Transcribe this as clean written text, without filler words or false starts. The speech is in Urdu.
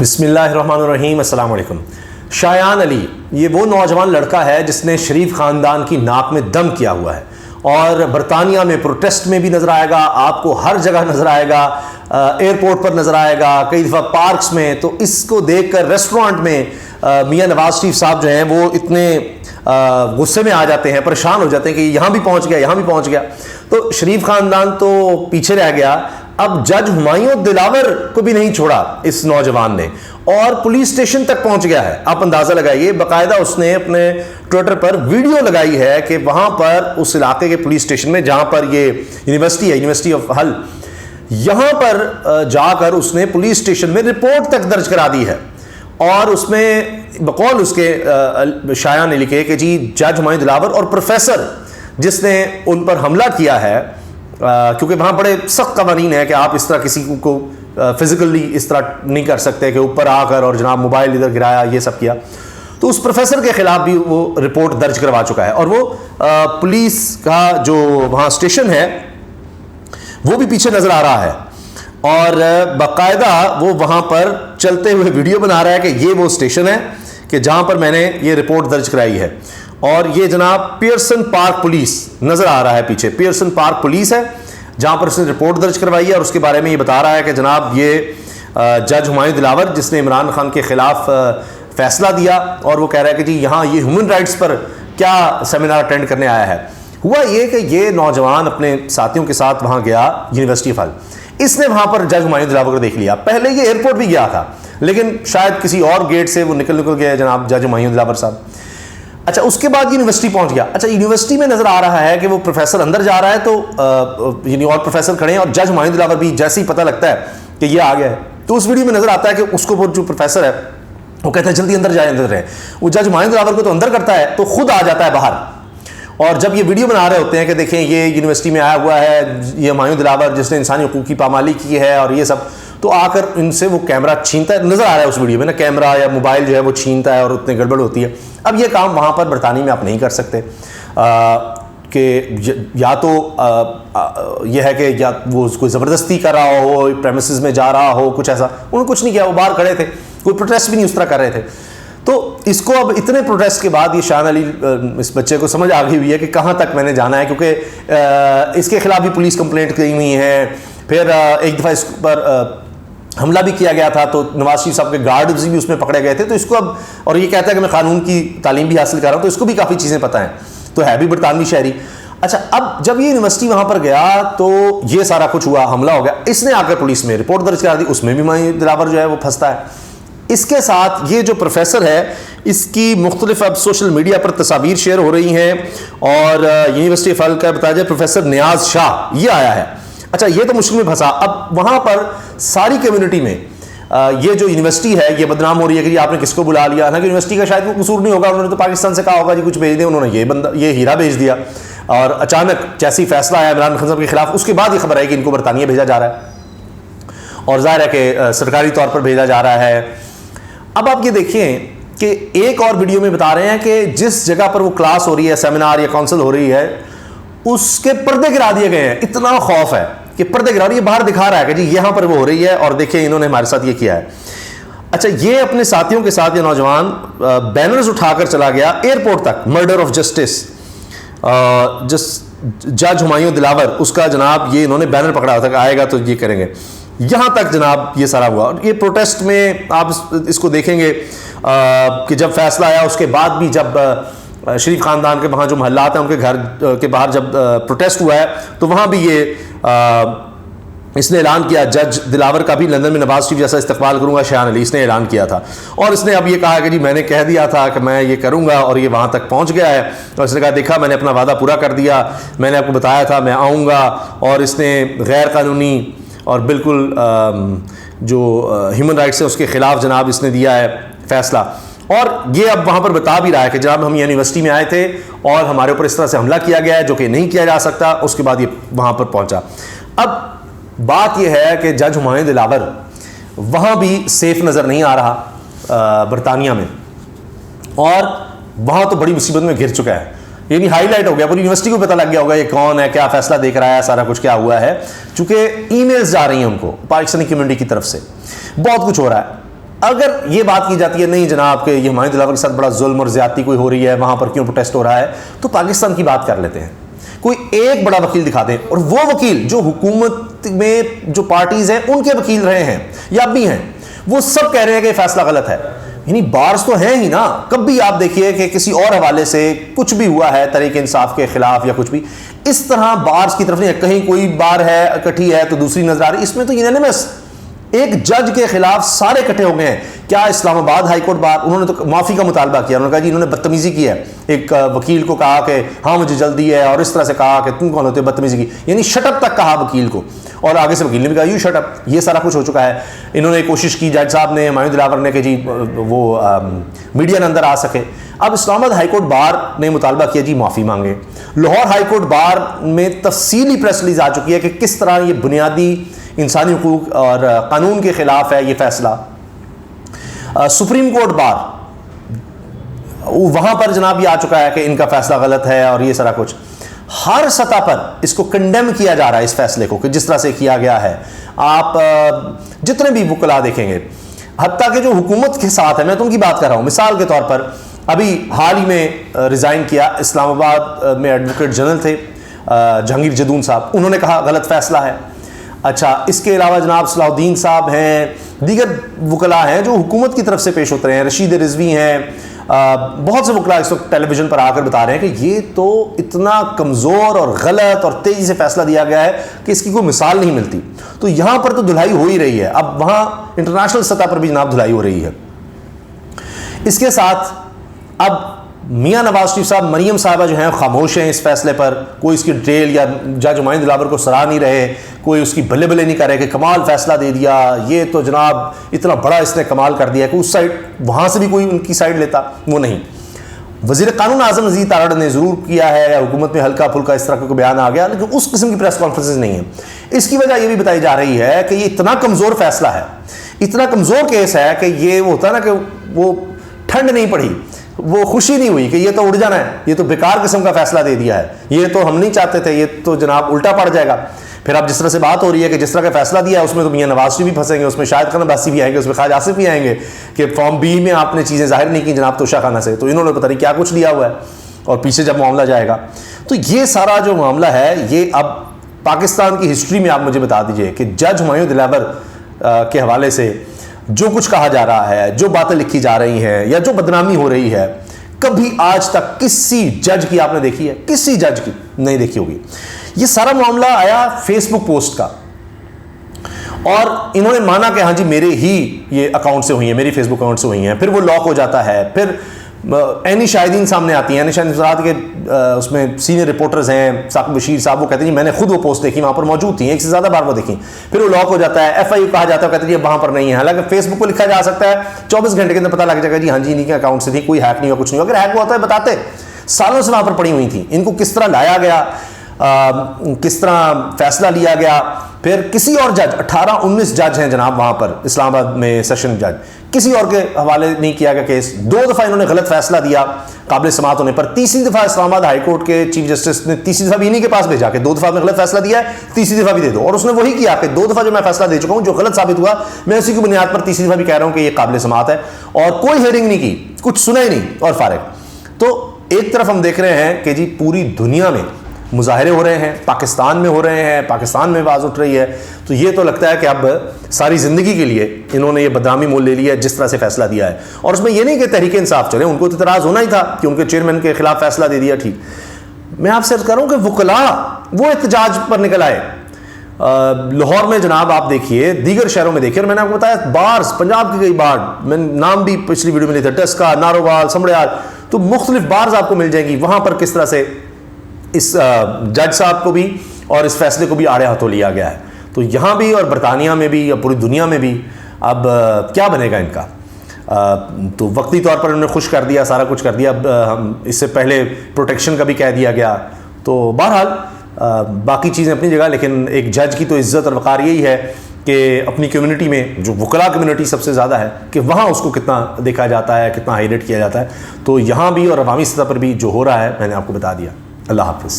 بسم اللہ الرحمن الرحیم. السلام علیکم. شایان علی یہ وہ نوجوان لڑکا ہے جس نے شریف خاندان کی ناک میں دم کیا ہوا ہے اور برطانیہ میں پروٹیسٹ میں بھی نظر آئے گا, آپ کو ہر جگہ نظر آئے گا, ایئرپورٹ پر نظر آئے گا, کئی دفعہ پارکس میں. تو اس کو دیکھ کر ریسٹورانٹ میں میاں نواز شریف صاحب جو ہیں وہ اتنے غصے میں آ جاتے ہیں, پریشان ہو جاتے ہیں کہ یہاں بھی پہنچ گیا, یہاں بھی پہنچ گیا. تو شریف خاندان تو پیچھے رہ گیا, اب جج ہمایوں دلاور کو بھی نہیں چھوڑا اس نوجوان نے اور پولیس اسٹیشن تک پہنچ گیا ہے. آپ اندازہ لگائیے, باقاعدہ اس نے اپنے ٹویٹر پر ویڈیو لگائی ہے کہ وہاں پر اس علاقے کے پولیس اسٹیشن میں جہاں پر یہ یونیورسٹی ہے, یونیورسٹی آف حل, یہاں پر جا کر اس نے پولیس اسٹیشن میں رپورٹ تک درج کرا دی ہے. اور اس میں بقول اس کے شایان علی کے کہ جی جج ہمایوں دلاور اور پروفیسر جس نے ان پر حملہ کیا ہے, کیونکہ وہاں بڑے سخت قوانین ہیں کہ آپ اس طرح کسی کو فزیکلی اس طرح نہیں کر سکتے کہ اوپر آ کر اور جناب موبائل ادھر گرایا, یہ سب کیا. تو اس پروفیسر کے خلاف بھی وہ رپورٹ درج کروا چکا ہے اور وہ پولیس کا جو وہاں اسٹیشن ہے وہ بھی پیچھے نظر آ رہا ہے اور باقاعدہ وہ وہاں پر چلتے ہوئے ویڈیو بنا رہا ہے کہ یہ وہ اسٹیشن ہے کہ جہاں پر میں نے یہ رپورٹ درج کرائی ہے. اور یہ جناب پیئرسن پارک پولیس نظر آ رہا ہے پیچھے, پیئرسن پارک پولیس ہے جہاں پر اس نے رپورٹ درج کروائی ہے اور اس کے بارے میں یہ بتا رہا ہے کہ جناب یہ جج ہمایوں دلاور جس نے عمران خان کے خلاف فیصلہ دیا, اور وہ کہہ رہا ہے کہ جی یہاں یہ ہیومن رائٹس پر کیا سیمینار اٹینڈ کرنے آیا ہے. ہوا یہ کہ یہ نوجوان اپنے ساتھیوں کے ساتھ وہاں گیا یونیورسٹی آف حل, اس نے وہاں پر جج ہمایوں دلاور کو دیکھ لیا. پہلے یہ ایئرپورٹ بھی گیا تھا لیکن شاید کسی اور گیٹ سے وہ نکل گیا جناب جج ہمایوں دلاور صاحب. اچھا اس کے بعد یونیورسٹی پہنچ گیا. اچھا یونیورسٹی میں نظر آ رہا ہے کہ وہ پروفیسر اندر جا رہا ہے تو یعنی اور پروفیسر کھڑے ہیں اور جج ہمایوں دلاور بھی جیسے ہی پتہ لگتا ہے کہ یہ آ گیا ہے تو اس ویڈیو میں نظر آتا ہے کہ اس کو وہ جو پروفیسر ہے وہ کہتا ہے جلدی اندر جائے, اندر رہے. وہ جج ہمایوں دلاور کو تو اندر کرتا ہے تو خود آ جاتا ہے باہر. اور جب یہ ویڈیو بنا رہے ہوتے ہیں کہ دیکھیں یہ یونیورسٹی میں آیا ہوا ہے یہ ہمایوں دلاور جس نے انسانی حقوق کی پامالی کی ہے اور یہ سب, تو آ کر ان سے وہ کیمرہ چھینتا ہے, نظر آ رہا ہے اس ویڈیو میں نا, کیمرہ یا موبائل جو ہے وہ چھینتا ہے اور اتنے گڑبڑ ہوتی ہے. اب یہ کام وہاں پر برطانیہ میں آپ نہیں کر سکتے کہ یا تو یہ ہے کہ یا وہ کوئی زبردستی کر رہا ہو, پریمیسز میں جا رہا ہو, کچھ ایسا. انہوں نے کچھ نہیں کیا, وہ باہر کھڑے تھے, کوئی پروٹیسٹ بھی نہیں اس طرح کر رہے تھے. تو اس کو اب اتنے پروٹیسٹ کے بعد یہ شایان علی اس بچے کو سمجھ آ گئی ہوئی ہے کہ کہاں تک میں نے جانا ہے, کیونکہ اس کے خلاف بھی پولیس کمپلینٹ کی ہوئی ہے. پھر ایک دفعہ اس پر حملہ بھی کیا گیا تھا تو نواز شریف صاحب کے گارڈز بھی اس میں پکڑے گئے تھے. تو اس کو اب, اور یہ کہتا ہے کہ میں قانون کی تعلیم بھی حاصل کر رہا ہوں, تو اس کو بھی کافی چیزیں پتہ ہیں, تو ہے بھی برطانوی شہری. اچھا اب جب یہ یونیورسٹی وہاں پر گیا تو یہ سارا کچھ ہوا, حملہ ہو گیا, اس نے آ کر پولیس میں رپورٹ درج کرا دی, اس میں بھی ہمایوں دلاور جو ہے وہ پھنستا ہے. اس کے ساتھ یہ جو پروفیسر ہے اس کی مختلف اب سوشل میڈیا پر تصاویر شیئر ہو رہی ہیں اور یونیورسٹی آف حل کا بتایا جائے پروفیسر نیاز شاہ یہ آیا ہے. اچھا یہ تو مشکل میں پھنسا. اب وہاں پر ساری کمیونٹی میں یہ جو یونیورسٹی ہے یہ بدنام ہو رہی ہے کہ آپ نے کس کو بلا لیا. حالانکہ یونیورسٹی کا شاید کوئی قصور نہیں ہوگا, انہوں نے تو پاکستان سے کہا ہوگا جی کچھ بھیج دیں, انہوں نے یہ ہیرا بھیج دیا. اور اچانک جیسی فیصلہ آیا عمران خان صاحب کے خلاف اس کے بعد یہ خبر ہے کہ ان کو برطانیہ بھیجا جا رہا ہے اور ظاہر ہے کہ سرکاری طور پر بھیجا جا رہا ہے. اب آپ یہ دیکھیں کہ ایک اور ویڈیو میں بتا رہے ہیں کہ جس جگہ پر وہ کلاس ہو رہی ہے, سیمینار یا کونسل ہو رہی ہے, اس کے پردے گرا دیے گئے ہیں. اتنا خوف ہے کہ پردے گرا, یہ باہر دکھا رہا ہے کہ جی یہاں پر وہ ہو رہی ہے اور دیکھیں انہوں نے ہمارے ساتھ یہ کیا ہے. اچھا یہ اپنے ساتھیوں کے ساتھ یہ نوجوان بینرز اٹھا کر چلا گیا ایئرپورٹ تک, مرڈر آف جسٹس جج ہمایوں دلاور, اس کا جناب یہ انہوں نے بینر پکڑا ہوا تھا کہ آئے گا تو یہ کریں گے. یہاں تک جناب یہ سارا ہوا. اور یہ پروٹیسٹ میں آپ اس کو دیکھیں گے کہ جب فیصلہ آیا اس کے بعد بھی جب شریف خاندان کے وہاں جو محلات ہیں ان کے گھر کے باہر جب پروٹیسٹ ہوا ہے تو وہاں بھی یہ اس نے اعلان کیا, جج دلاور کا بھی لندن میں نواز شریف جیسا استقبال کروں گا. شایان علی اس نے اعلان کیا تھا اور اس نے اب یہ کہا کہ جی میں نے کہہ دیا تھا کہ میں یہ کروں گا اور یہ وہاں تک پہنچ گیا ہے. اور اس نے کہا دیکھا میں نے اپنا وعدہ پورا کر دیا, میں نے آپ کو بتایا تھا میں آؤں گا. اور اس نے غیر قانونی اور بالکل جو ہیومن رائٹس ہے اس کے خلاف جناب اس نے دیا ہے فیصلہ. اور یہ اب وہاں پر بتا بھی رہا ہے کہ جناب ہم یونیورسٹی میں آئے تھے اور ہمارے اوپر اس طرح سے حملہ کیا گیا ہے جو کہ نہیں کیا جا سکتا. اس کے بعد یہ وہاں پر پہنچا. اب بات یہ ہے کہ جج ہمایوں دلاور وہاں بھی سیف نظر نہیں آ رہا برطانیہ میں, اور وہاں تو بڑی مصیبت میں گر چکا ہے. یعنی ہائی لائٹ ہو گیا, پوری یونیورسٹی کو پتہ لگ گیا ہوگا یہ کون ہے, کیا فیصلہ دیکھ رہا ہے, سارا کچھ کیا ہوا ہے. چونکہ ای میلز جا رہی ہیں ان کو پاکستانی کمیونٹی کی طرف سے, بہت کچھ ہو رہا ہے. اگر یہ بات کی جاتی ہے نہیں جناب کہ یہ ہمایوں دلاور کے ساتھ بڑا ظلم اور زیادتی کوئی ہو رہی ہے، وہاں پر کیوں پروٹیسٹ ہو رہا ہے، تو پاکستان کی بات کر لیتے ہیں. کوئی ایک بڑا وکیل دکھا دیں، اور وہ وکیل جو حکومت میں جو پارٹیز ہیں ان کے وکیل رہے ہیں یا اب بھی ہیں، وہ سب کہہ رہے ہیں کہ یہ فیصلہ غلط ہے. یعنی بارز تو ہیں ہی نا. کبھی آپ دیکھیے کہ کسی اور حوالے سے کچھ بھی ہوا ہے تحریک انصاف کے خلاف یا کچھ بھی اس طرح بارز کی طرف نہیں ہے. کہیں کوئی بار ہے اکٹھی ہے تو دوسری نظر آ رہی. اس میں تو یونینیمس ایک جج کے خلاف سارے اکٹھے ہو گئے ہیں. کیا اسلام آباد ہائی کورٹ بار انہوں نے تو معافی کا مطالبہ کیا. انہوں نے کہا جی انہوں نے بدتمیزی کی ہے. ایک وکیل کو کہا کہ ہاں مجھے جلدی ہے، اور اس طرح سے کہا کہ تم کون ہوتے ہو، بدتمیزی کی. یعنی شٹ اپ تک کہا وکیل کو، اور آگے سے وکیل نے بھی کہا یو شٹ اپ. یہ سارا کچھ ہو چکا ہے. انہوں نے کوشش کی جج صاحب نے، ہمایوں دلاور نے، کہ جی وہ میڈیا نے اندر آ سکے. اب اسلام آباد ہائی کورٹ بار نے مطالبہ کیا جی معافی مانگے. لاہور ہائی کورٹ بار میں تفصیلی پریس ریلیز آ چکی ہے کہ کس طرح یہ بنیادی انسانی حقوق اور قانون کے خلاف ہے یہ فیصلہ. سپریم کورٹ بار وہاں پر جناب یہ آ چکا ہے کہ ان کا فیصلہ غلط ہے، اور یہ سارا کچھ ہر سطح پر اس کو کنڈیم کیا جا رہا ہے اس فیصلے کو کہ جس طرح سے کیا گیا ہے. آپ جتنے بھی وکلا دیکھیں گے، حتیٰ کہ جو حکومت کے ساتھ ہے، میں تو ان کی بات کر رہا ہوں. مثال کے طور پر ابھی حال ہی میں ریزائن کیا اسلام آباد میں ایڈوکیٹ جنرل تھے جہانگیر جدون صاحب، انہوں نے کہا غلط فیصلہ ہے. اچھا، اس کے علاوہ جناب صلاح الدین صاحب ہیں، دیگر وکلا ہیں جو حکومت کی طرف سے پیش ہوتے ہیں. رشید رضوی ہیں، بہت سے وکلا اس وقت ٹیلی ویژن پر آ کر بتا رہے ہیں کہ یہ تو اتنا کمزور اور غلط اور تیزی سے فیصلہ دیا گیا ہے کہ اس کی کوئی مثال نہیں ملتی. تو یہاں پر تو دھلائی ہو ہی رہی ہے. اب وہاں انٹرنیشنل سطح پر بھی جناب دھلائی ہو رہی ہے. اس کے ساتھ اب میاں نواز شریف صاحب، مریم صاحبہ جو ہیں خاموش ہیں اس فیصلے پر. کوئی اس کی ڈیٹیل یا جج ہمایوں دلاور کو سراہ نہیں رہے، کوئی اس کی بلے بلے نہیں کر رہے کہ کمال فیصلہ دے دیا، یہ تو جناب اتنا بڑا اس نے کمال کر دیا کہ اس سائڈ وہاں سے بھی کوئی ان کی سائڈ لیتا. وہ نہیں. وزیر قانون اعظم نذیر تارڑ نے ضرور کیا ہے، یا حکومت میں ہلکا پھلکا اس طرح کا کوئی بیان آ گیا، لیکن اس قسم کی پریس کانفرنسز نہیں ہیں. اس کی وجہ یہ بھی بتائی جا رہی ہے کہ یہ اتنا کمزور فیصلہ ہے، اتنا کمزور کیس ہے کہ یہ وہ ہوتا ہے نا کہ وہ ٹھنڈ نہیں پڑی، وہ خوشی نہیں ہوئی کہ یہ تو اڑ جانا ہے، یہ تو بیکار قسم کا فیصلہ دے دیا ہے، یہ تو ہم نہیں چاہتے تھے، یہ تو جناب الٹا پڑ جائے گا. پھر اب جس طرح سے بات ہو رہی ہے کہ جس طرح کا فیصلہ دیا ہے اس میں تو میاں نواز شریف بھی پھنسیں گے، اس میں شاہد خان عباسی بھی آئیں گے، اس میں خواجہ آصف بھی آئیں گے کہ فارم بی میں آپ نے چیزیں ظاہر نہیں کی جناب توشہ خانہ سے، تو انہوں نے پتہ نہیں کیا کچھ لیا ہوا ہے. اور پیچھے جب معاملہ جائے گا تو یہ سارا جو معاملہ ہے یہ اب پاکستان کی ہسٹری میں آپ مجھے بتا دیجئے کہ جج ہمایوں دلاور کے حوالے سے جو کچھ کہا جا رہا ہے، جو باتیں لکھی جا رہی ہیں یا جو بدنامی ہو رہی ہے، کبھی آج تک کسی جج کی آپ نے دیکھی ہے؟ کسی جج کی نہیں دیکھی ہوگی. یہ سارا معاملہ آیا فیس بک پوسٹ کا، اور انہوں نے مانا کہ ہاں جی میرے ہی یہ اکاؤنٹ سے ہوئی ہیں، میری فیس بک اکاؤنٹ سے ہوئی ہیں. پھر وہ لاک ہو جاتا ہے. پھر عینی شاہدین سامنے آتی ہیں. عینی شاہدین صاحب کے اس میں سینئر رپورٹرز ہیں ثاقب بشیر صاحب، وہ کہتے ہیں جی میں نے خود وہ پوسٹ دیکھی، وہاں پر موجود تھیں، ایک سے زیادہ بار وہ دیکھی. پھر وہ لاک ہو جاتا ہے. ایف آئی کہا جاتا ہے، کہتے ہیں جی وہاں پر نہیں ہے. حالانکہ فیس بک کو لکھا جا سکتا ہے 24 گھنٹے کے اندر پتہ لگ جائے گا جی ہاں جی انہیں کے اکاؤنٹ سے تھی، کوئی ہیک نہیں ہوا، کچھ نہیں ہوا. اگر ہیک ہوا ہوتا ہے بتاتے. سالوں سے وہاں پر پڑی ہوئی تھیں. ان کو کس طرح لایا گیا، کس طرح فیصلہ لیا گیا. پھر کسی اور جج، 18-19 جج ہیں جناب وہاں پر اسلام آباد میں سیشن جج، کسی اور کے حوالے نہیں کیا گیا کیس. 2 دفعہ انہوں نے غلط فیصلہ دیا قابل سماعت ہونے پر. تیسری دفعہ اسلام آباد ہائی کورٹ کے چیف جسٹس نے تیسری دفعہ بھی انہی کے پاس بھیجا کہ 2 دفعہ میں غلط فیصلہ دیا ہے، تیسری دفعہ بھی دے دو. اور اس نے وہی کیا کہ 2 دفعہ جو میں فیصلہ دے چکا ہوں جو غلط ثابت ہوا، میں اسی کی بنیاد پر تیسری دفعہ بھی کہہ رہا ہوں کہ یہ قابل سماعت ہے. اور کوئی ہیئرنگ نہیں کی، کچھ سنا ہی نہیں، اور فارغ. تو ایک طرف ہم دیکھ رہے ہیں کہ جی پوری دنیا میں مظاہرے ہو رہے ہیں، پاکستان میں ہو رہے ہیں، پاکستان میں آواز اٹھ رہی ہے. تو یہ تو لگتا ہے کہ اب ساری زندگی کے لیے انہوں نے یہ بدنامی مول لے لیا ہے جس طرح سے فیصلہ دیا ہے. اور اس میں یہ نہیں کہ تحریک انصاف چلے، ان کو تو اعتراض ہونا ہی تھا کہ ان کے چیئرمین کے خلاف فیصلہ دے دیا. ٹھیک، میں آپ سے عرض کر رہا ہوں کہ وکلا وہ احتجاج پر نکل آئے. لاہور میں جناب آپ دیکھیے، دیگر شہروں میں دیکھیے، اور میں نے آپ کو بتایا بارز پنجاب کی کئی بار، میں نام بھی پچھلی ویڈیو میں لیا تھا، ٹسکا، نارووال، سمڑیال، تو مختلف بارز آپ کو مل جائیں گی. وہاں پر کس طرح سے اس جج صاحب کو بھی اور اس فیصلے کو بھی آڑے ہاتھوں لیا گیا ہے. تو یہاں بھی اور برطانیہ میں بھی یا پوری دنیا میں بھی اب کیا بنے گا ان کا. تو وقتی طور پر انہوں نے خوش کر دیا، سارا کچھ کر دیا. اب اس سے پہلے پروٹیکشن کا بھی کہہ دیا گیا. تو بہرحال باقی چیزیں اپنی جگہ، لیکن ایک جج کی تو عزت اور وقار یہی ہے کہ اپنی کمیونٹی میں جو وکلا کمیونٹی سب سے زیادہ ہے کہ وہاں اس کو کتنا دیکھا جاتا ہے، کتنا ہائی ریٹ کیا جاتا ہے. تو یہاں بھی اور عوامی سطح پر بھی جو ہو رہا ہے میں نے آپ کو بتا دیا. اللہ حافظ.